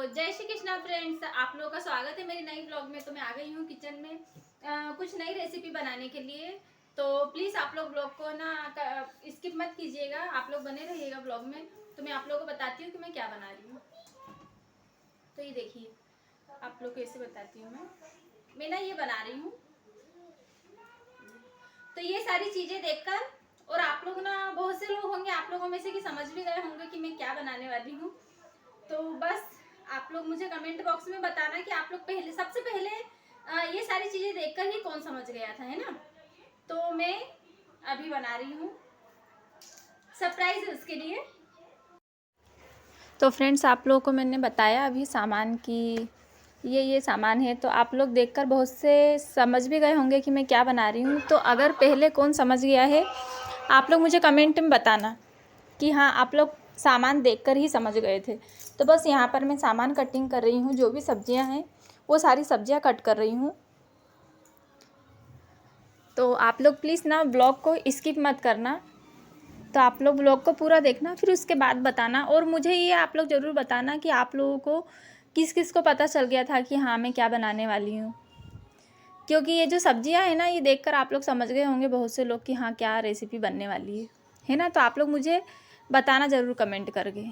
जय श्री कृष्णा फ्रेंड्स, आप लोगों का स्वागत है मेरी नई ब्लॉग में। तो मैं आ गई हूँ किचन में कुछ नई रेसिपी बनाने के लिए। तो प्लीज़ आप लोग ब्लॉग को ना स्किप मत कीजिएगा, आप लोग बने रहिएगा ब्लॉग में। तो मैं आप लोगों को बताती हूँ कि मैं क्या बना रही हूँ। तो ये देखिए, आप लोग को ऐसे बताती हूँ मैं ना ये बना रही हूँ। तो ये सारी चीज़ें देखकर और आप लोग ना बहुत से लोग होंगे आप लोगों में से कि समझ भी गए होंगे कि मैं क्या बनाने वाली हूँ। तो बस आप लोग मुझे कमेंट बॉक्स में बताना कि आप लोग पहले सबसे पहले ये सारी चीज़ें देखकर ही कौन समझ गया था, है ना। तो मैं अभी बना रही हूँ, सरप्राइज है उसके लिए। तो फ्रेंड्स, आप लोगों को मैंने बताया अभी सामान की ये सामान है। तो आप लोग देखकर बहुत से समझ भी गए होंगे कि मैं क्या बना रही हूँ। तो अगर पहले कौन समझ गया है आप लोग मुझे कमेंट में बताना कि हाँ आप लोग सामान देखकर ही समझ गए थे। तो बस यहाँ पर मैं सामान कटिंग कर रही हूँ, जो भी सब्जियाँ हैं वो सारी सब्जियाँ कट कर रही हूँ। तो आप लोग प्लीज़ ना ब्लॉग को स्किप मत करना। तो आप लोग ब्लॉग को पूरा देखना, फिर उसके बाद बताना। और मुझे ये आप लोग ज़रूर बताना कि आप लोगों को किस किस को पता चल गया था कि हाँ मैं क्या बनाने वाली हूँ। क्योंकि ये जो सब्जियाँ हैं ना, ये देखकर आप लोग समझ गए होंगे बहुत से लोग कि हाँ क्या रेसिपी बनने वाली है ना। तो आप लोग मुझे बताना ज़रूर कमेंट करके।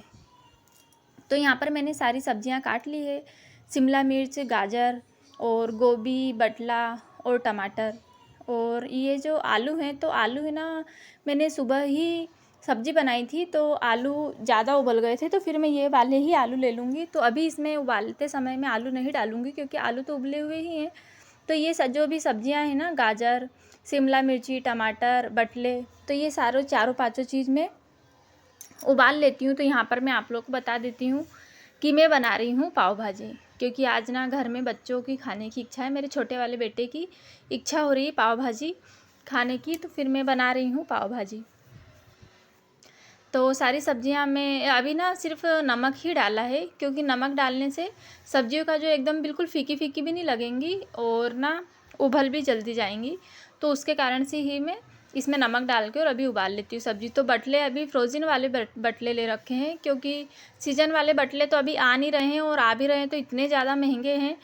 तो यहाँ पर मैंने सारी सब्जियाँ काट ली है, शिमला मिर्च, गाजर और गोभी, बटला और टमाटर। और ये जो आलू हैं, तो आलू है ना, मैंने सुबह ही सब्ज़ी बनाई थी तो आलू ज़्यादा उबल गए थे, तो फिर मैं ये वाले ही आलू ले लूँगी। तो अभी इसमें उबालते समय मैं आलू नहीं डालूँगी क्योंकि आलू तो उबले हुए ही हैं। तो ये जो भी सब्जियां हैं ना, गाजर, शिमला मिर्ची, टमाटर, बटले, तो ये चारों पाँचों चीज़ मैं उबाल लेती हूँ। तो यहाँ पर मैं आप लोग को बता देती हूँ कि मैं बना रही हूँ पाव भाजी। क्योंकि आज ना घर में बच्चों की खाने की इच्छा है, मेरे छोटे वाले बेटे की इच्छा हो रही है पाव भाजी खाने की। तो फिर मैं बना रही हूँ पाव भाजी। तो सारी सब्जियां मैं अभी ना सिर्फ नमक ही डाला है, क्योंकि नमक डालने से सब्जियों का जो एकदम बिल्कुल फीकी फीकी भी नहीं लगेंगी और ना उबल भी जल्दी जाएंगी। तो उसके कारण से ही मैं इसमें नमक डाल के और अभी उबाल लेती हूँ सब्ज़ी। तो बटले अभी फ्रोज़न वाले बटले ले रखे हैं, क्योंकि सीजन वाले बटले तो अभी आ नहीं रहे हैं, और आ भी रहे हैं तो इतने ज़्यादा महंगे हैं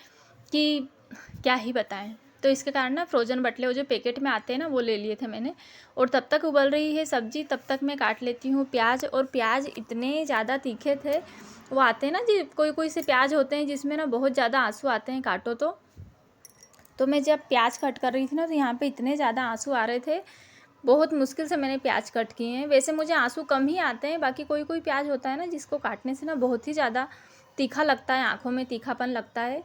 कि क्या ही बताएं। तो इसके कारण ना फ्रोज़न बटले वो जो पैकेट में आते हैं ना, वो ले लिए थे मैंने। और तब तक उबल रही है सब्ज़ी, तब तक मैं काट लेती हूँ प्याज। और प्याज इतने ज़्यादा तीखे थे, वो आते हैं ना जी, कोई कोई से प्याज होते हैं जिसमें ना बहुत ज़्यादा आंसू आते हैं काटो तो मैं जब प्याज कट कर रही थी ना, तो यहाँ पे इतने ज़्यादा आंसू आ रहे थे। बहुत मुश्किल से मैंने प्याज कट किए हैं। वैसे मुझे आंसू कम ही आते हैं, बाकी कोई कोई प्याज होता है ना जिसको काटने से ना बहुत ही ज़्यादा तीखा लगता है, आँखों में तीखापन लगता है।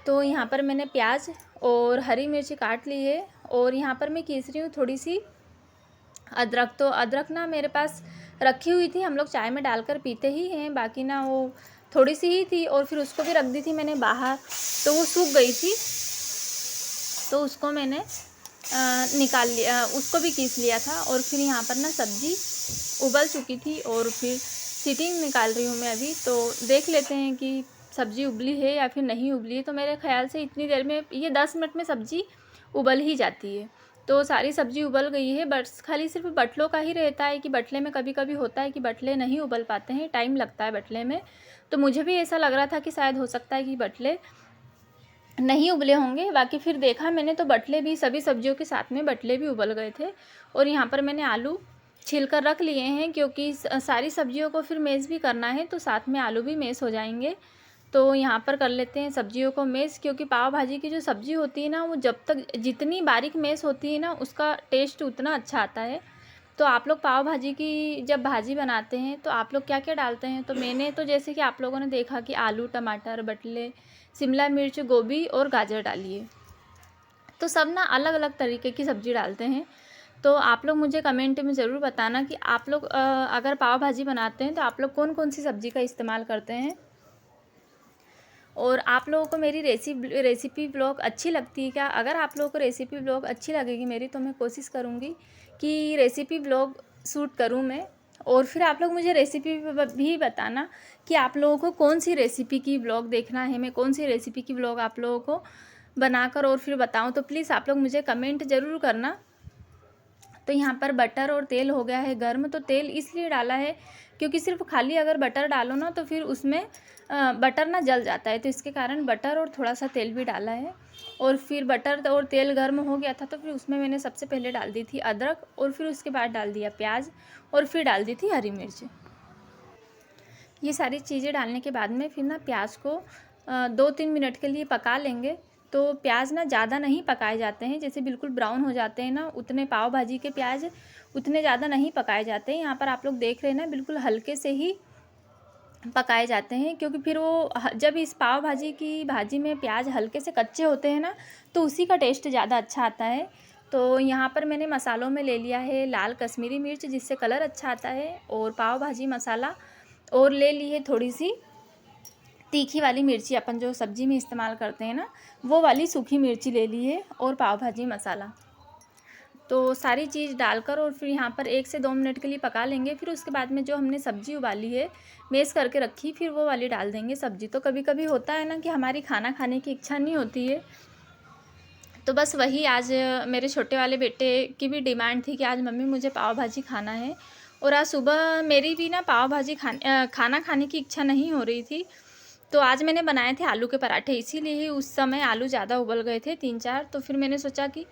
तो यहाँ पर मैंने प्याज और हरी मिर्ची काट ली है। और यहाँ पर मैं खींच रही हूँ थोड़ी सी अदरक। तो अदरक ना मेरे पास रखी हुई थी, हम लोग चाय में डालकर पीते ही हैं, बाकी ना वो थोड़ी सी ही थी और फिर उसको भी रख दी थी मैंने बाहर, तो वो सूख गई थी। तो उसको मैंने निकाल लिया, उसको भी पीस लिया था। और फिर यहाँ पर ना सब्ज़ी उबल चुकी थी और फिर सीटी निकाल रही हूँ मैं अभी। तो देख लेते हैं कि सब्ज़ी उबली है या फिर नहीं उबली है। तो मेरे ख्याल से इतनी देर में, ये 10 मिनट में सब्ज़ी उबल ही जाती है। तो सारी सब्ज़ी उबल गई है, बस खाली सिर्फ बटलों का ही रहता है कि बटले में कभी कभी होता है कि बटले नहीं उबल पाते हैं, टाइम लगता है बटले में। तो मुझे भी ऐसा लग रहा था कि शायद हो सकता है कि बटले नहीं उबले होंगे, बाकी फिर देखा मैंने तो बटले भी, सभी सब्जियों के साथ में बटले भी उबल गए थे। और यहाँ पर मैंने आलू छील कर रख लिए हैं, क्योंकि सारी सब्जियों को फिर मैश भी करना है, तो साथ में आलू भी मैश हो जाएंगे। तो यहाँ पर कर लेते हैं सब्जियों को मैश, क्योंकि पाव भाजी की जो सब्ज़ी होती है ना, वो जब तक जितनी बारीक मैश होती है ना, उसका टेस्ट उतना अच्छा आता है। तो आप लोग पाव भाजी की जब भाजी बनाते हैं तो आप लोग क्या क्या डालते हैं। तो मैंने तो जैसे कि आप लोगों ने देखा कि आलू, टमाटर, बटले, शिमला मिर्च, गोभी और गाजर डाली है। तो सब ना अलग अलग तरीके की सब्ज़ी डालते हैं। तो आप लोग मुझे कमेंट में ज़रूर बताना कि आप लोग अगर पाव भाजी बनाते हैं तो आप लोग कौन कौन सी सब्ज़ी का इस्तेमाल करते हैं। और आप लोगों को मेरी रेसिपी ब्लॉग अच्छी लगती है क्या? अगर आप लोगों को रेसिपी ब्लॉग अच्छी लगेगी मेरी, तो मैं कोशिश करूँगी कि रेसिपी ब्लॉग शूट करूँ मैं। और फिर आप लोग मुझे रेसिपी भी बताना कि आप लोगों को कौन सी रेसिपी की ब्लॉग देखना है, मैं कौन सी रेसिपी की ब्लॉग आप लोगों को बनाकर और फिर बताऊँ। तो प्लीज़ आप लोग मुझे कमेंट ज़रूर करना। तो यहाँ पर बटर और तेल हो गया है गर्म। तो तेल इसलिए डाला है क्योंकि सिर्फ खाली अगर बटर डालो ना तो फिर उसमें बटर ना जल जाता है, तो इसके कारण बटर और थोड़ा सा तेल भी डाला है। और फिर बटर और तेल गर्म हो गया था तो फिर उसमें मैंने सबसे पहले डाल दी थी अदरक, और फिर उसके बाद डाल दिया प्याज, और फिर डाल दी थी हरी मिर्च। ये सारी चीज़ें डालने के बाद में फिर ना प्याज को 2-3 मिनट के लिए पका लेंगे। तो प्याज ना ज़्यादा नहीं पकाए जाते हैं, जैसे बिल्कुल ब्राउन हो जाते हैं ना, उतने पाव भाजी के प्याज उतने ज़्यादा नहीं पकाए जाते हैं। यहाँ पर आप लोग देख रहे हैं ना, बिल्कुल हल्के से ही पकाए जाते हैं, क्योंकि फिर वो जब इस पाव भाजी की भाजी में प्याज हल्के से कच्चे होते हैं ना, तो उसी का टेस्ट ज़्यादा अच्छा आता है। तो यहाँ पर मैंने मसालों में ले लिया है लाल कश्मीरी मिर्च, जिससे कलर अच्छा आता है, और पाव भाजी मसाला, और ले ली है थोड़ी सी तीखी वाली मिर्ची, अपन जो सब्ज़ी में इस्तेमाल करते हैं ना, वो वाली सूखी मिर्ची ले ली है, और पाव भाजी मसाला। तो सारी चीज़ डालकर और फिर यहाँ पर 1 से 2 मिनट के लिए पका लेंगे। फिर उसके बाद में जो हमने सब्ज़ी उबाली है, मैश करके रखी, फिर वो वाली डाल देंगे सब्ज़ी। तो कभी कभी होता है ना कि हमारी खाना खाने की इच्छा नहीं होती है, तो बस वही आज मेरे छोटे वाले बेटे की भी डिमांड थी कि आज मम्मी मुझे पाव भाजी खाना है। और आज सुबह मेरी भी ना पाव भाजी खाना खाने की इच्छा नहीं हो रही थी, तो आज मैंने बनाए थे आलू के पराठे। इसीलिए ही उस समय आलू ज़्यादा उबल गए थे 3-4, तो फिर मैंने सोचा कि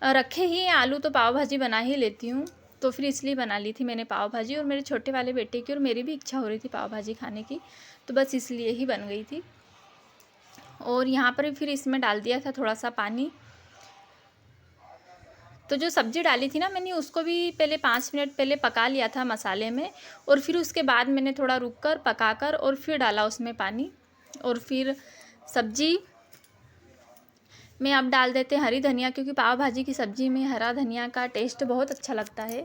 रखे ही हैं आलू तो पाव भाजी बना ही लेती हूँ। तो फिर इसलिए बना ली थी मैंने पाव भाजी, और मेरे छोटे वाले बेटे की और मेरी भी इच्छा हो रही थी पाव भाजी खाने की, तो बस इसलिए ही बन गई थी। और यहाँ पर फिर इसमें डाल दिया था थोड़ा सा पानी। तो जो सब्ज़ी डाली थी ना मैंने, उसको भी पहले 5 मिनट पहले पका लिया था मसाले में, और फिर उसके बाद मैंने थोड़ा रुक कर पका कर और फिर डाला उसमें पानी। और फिर सब्ज़ी में अब डाल देते हैं हरी धनिया, क्योंकि पाव भाजी की सब्ज़ी में हरा धनिया का टेस्ट बहुत अच्छा लगता है।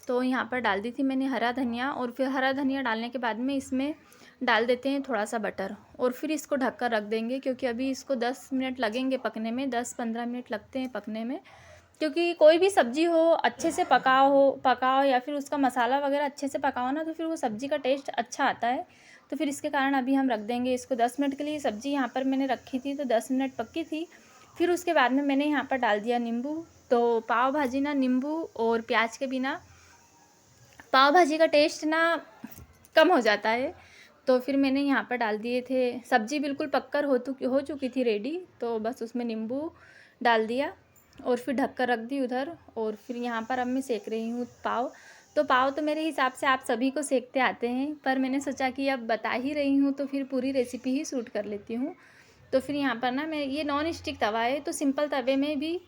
तो यहाँ पर डाल दी थी मैंने हरा धनिया, और फिर हरा धनिया डालने के बाद में इसमें डाल देते हैं थोड़ा सा बटर, और फिर इसको ढककर रख देंगे, क्योंकि अभी इसको 10 मिनट लगेंगे पकने में, 10-15 मिनट लगते हैं पकने में। क्योंकि कोई भी सब्ज़ी हो अच्छे से पकाओ या फिर उसका मसाला वगैरह अच्छे से पकाओ ना, तो फिर वो सब्ज़ी का टेस्ट अच्छा आता है। तो फिर इसके कारण अभी हम रख देंगे इसको 10 मिनट के लिए। सब्ज़ी यहाँ पर मैंने रखी थी तो 10 मिनट पक्की थी। फिर उसके बाद में मैंने यहाँ पर डाल दिया नींबू। तो पाव भाजी ना नींबू और प्याज के बिना पाव भाजी का टेस्ट ना कम हो जाता है। तो फिर मैंने यहाँ पर डाल दिए थे, सब्ज़ी बिल्कुल पककर हो चुकी थी रेडी, तो बस उसमें नींबू डाल दिया और फिर ढककर रख दी उधर। और फिर यहाँ पर अब मैं सेक रही हूँ पाव। तो पाव तो मेरे हिसाब से आप सभी को सेकते आते हैं, पर मैंने सोचा कि अब बता ही रही हूँ तो फिर पूरी रेसिपी ही शूट कर लेती हूँ। तो फिर यहाँ पर ना मैं, ये नॉन स्टिक तवा है, तो सिंपल तवे में भी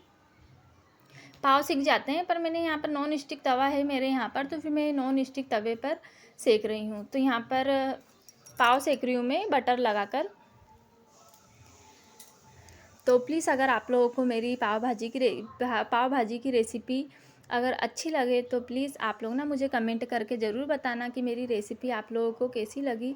पाव सिक जाते हैं, पर मैंने यहाँ पर नॉन स्टिक तवा है मेरे यहाँ पर, तो फिर मैं नॉन स्टिक तवे पर सेक रही हूँ। तो यहाँ पर पाव सेक रही हूँ मैं बटर लगाकर। तो प्लीज़ अगर आप लोगों को मेरी पाव भाजी की रेसिपी अगर अच्छी लगे तो प्लीज़ आप लोग ना मुझे कमेंट करके ज़रूर बताना कि मेरी रेसिपी आप लोगों को कैसी लगी,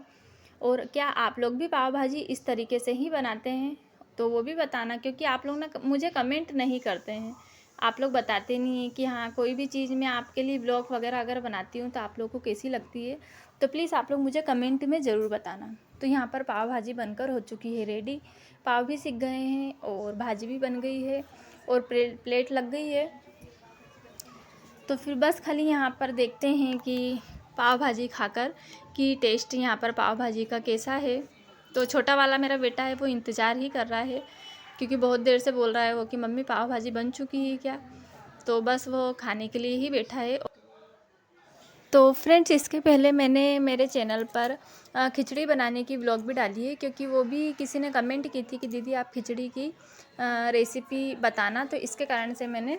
और क्या आप लोग भी पाव भाजी इस तरीके से ही बनाते हैं तो वो भी बताना। क्योंकि आप लोग ना मुझे कमेंट नहीं करते हैं, आप लोग बताते नहीं हैं कि हाँ कोई भी चीज़ मैं आपके लिए ब्लॉग वगैरह अगर बनाती हूँ तो आप लोगों को कैसी लगती है। तो प्लीज़ आप लोग मुझे कमेंट में ज़रूर बताना। तो यहाँ पर पाव भाजी बनकर हो चुकी है रेडी, पाव भी सिक गए हैं और भाजी भी बन गई है और प्लेट लग गई है। तो फिर बस खाली यहाँ पर देखते हैं कि पाव भाजी खाकर कि टेस्ट यहाँ पर पाव भाजी का कैसा है। तो छोटा वाला मेरा बेटा है वो इंतज़ार ही कर रहा है, क्योंकि बहुत देर से बोल रहा है वो कि मम्मी पाव भाजी बन चुकी है क्या। तो बस वो खाने के लिए ही बैठा है। तो फ्रेंड्स, इसके पहले मैंने मेरे चैनल पर खिचड़ी बनाने की व्लॉग भी डाली है, क्योंकि वो भी किसी ने कमेंट की थी कि दीदी आप खिचड़ी की रेसिपी बताना, तो इसके कारण से मैंने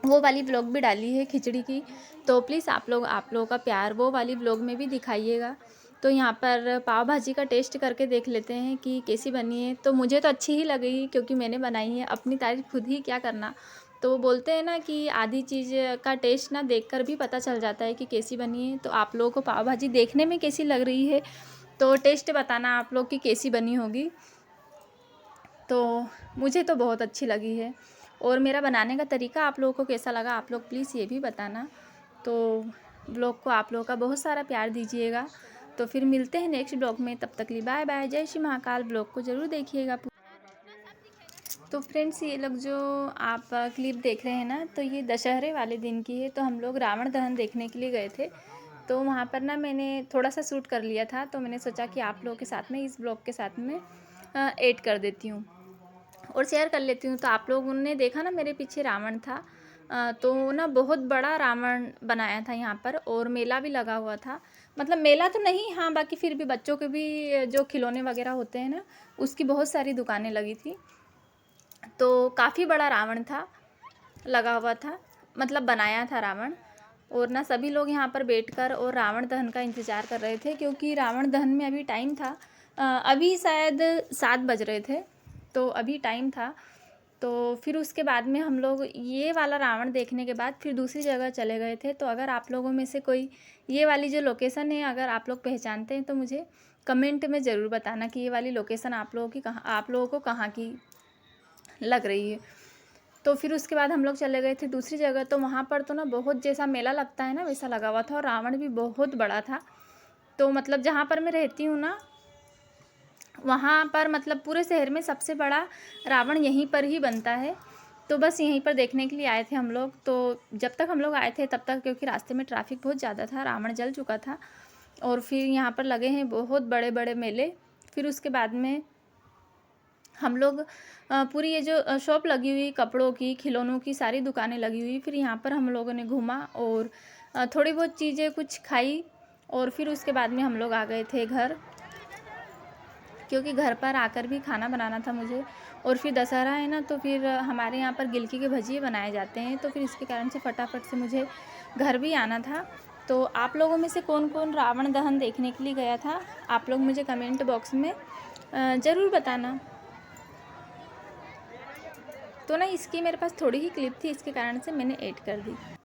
वो वाली व्लॉग भी डाली है खिचड़ी की। तो प्लीज़ आप लोगों का प्यार वो वाली व्लॉग में भी दिखाइएगा। तो यहाँ पर पाव भाजी का टेस्ट करके देख लेते हैं कि कैसी बनी है। तो मुझे तो अच्छी ही लगी, क्योंकि मैंने बनाई है, अपनी तारीफ़ खुद ही क्या करना। तो वो बोलते हैं ना कि आधी चीज़ का टेस्ट ना देखकर भी पता चल जाता है कि कैसी बनी है। तो आप लोगों को पाव भाजी देखने में कैसी लग रही है तो टेस्ट बताना आप लोग की कैसी बनी होगी। तो मुझे तो बहुत अच्छी लगी है, और मेरा बनाने का तरीका आप लोगों को कैसा लगा आप लोग प्लीज़ ये भी बताना। तो ब्लॉग को आप लोगों का बहुत सारा प्यार दीजिएगा। तो फिर मिलते हैं नेक्स्ट ब्लॉग में, तब तक लिए बाय बाय, जय श्री महाकाल। ब्लॉग को ज़रूर देखिएगा। तो फ्रेंड्स, ये लोग जो आप क्लिप देख रहे हैं ना, तो ये दशहरे वाले दिन की है। तो हम लोग रावण दहन देखने के लिए गए थे। तो वहाँ पर ना मैंने थोड़ा-सा शूट कर लिया था, तो मैंने सोचा कि आप लोगों के साथ में इस ब्लॉग के साथ में ऐड कर देती हूँ और शेयर कर लेती हूँ। तो आप लोगों ने देखा ना मेरे पीछे रावण था, तो ना बहुत बड़ा रावण बनाया था यहाँ पर और मेला भी लगा हुआ था। मतलब मेला तो नहीं, हाँ, बाकी फिर भी बच्चों के भी जो खिलौने वगैरह होते हैं ना, उसकी बहुत सारी दुकानें लगी थी। तो काफ़ी बड़ा रावण था, लगा हुआ था, मतलब बनाया था रावण। और ना सभी लोग यहाँ पर बैठकर और रावण दहन का इंतज़ार कर रहे थे, क्योंकि रावण दहन में अभी टाइम था। अभी शायद 7 बज रहे थे, तो अभी टाइम था। तो फिर उसके बाद में हम लोग ये वाला रावण देखने के बाद फिर दूसरी जगह चले गए थे। तो अगर आप लोगों में से कोई ये वाली जो लोकेशन है, अगर आप लोग पहचानते हैं तो मुझे कमेंट में ज़रूर बताना कि ये वाली लोकेशन आप लोगों को कहाँ की लग रही है। तो फिर उसके बाद हम लोग चले गए थे दूसरी जगह। तो वहाँ पर तो ना बहुत जैसा मेला लगता है ना, वैसा लगा हुआ था और रावण भी बहुत बड़ा था। तो मतलब जहाँ पर मैं रहती हूँ ना, वहाँ पर मतलब पूरे शहर में सबसे बड़ा रावण यहीं पर ही बनता है। तो बस यहीं पर देखने के लिए आए थे हम लोग। तो जब तक हम लोग आए थे तब तक, क्योंकि रास्ते में ट्रैफिक बहुत ज़्यादा था, रावण जल चुका था। और फिर यहाँ पर लगे हैं बहुत बड़े बड़े मेले। फिर उसके बाद में हम लोग पूरी ये जो शॉप लगी हुई कपड़ों की, खिलौनों की, सारी दुकानें लगी हुई, फिर यहाँ पर हम लोगों ने घूमा और थोड़ी बहुत चीज़ें कुछ खाई। और फिर उसके बाद में हम लोग आ गए थे घर, क्योंकि घर पर आकर भी खाना बनाना था मुझे। और फिर दशहरा है ना, तो फिर हमारे यहाँ पर गिलकी के भजिए बनाए जाते हैं, तो फिर इसके कारण से फटाफट से मुझे घर भी आना था। तो आप लोगों में से कौन कौन रावण दहन देखने के लिए गया था, आप लोग मुझे कमेंट बॉक्स में ज़रूर बताना। तो ना इसकी मेरे पास थोड़ी ही क्लिप थी, इसके कारण से मैंने ऐड कर दी।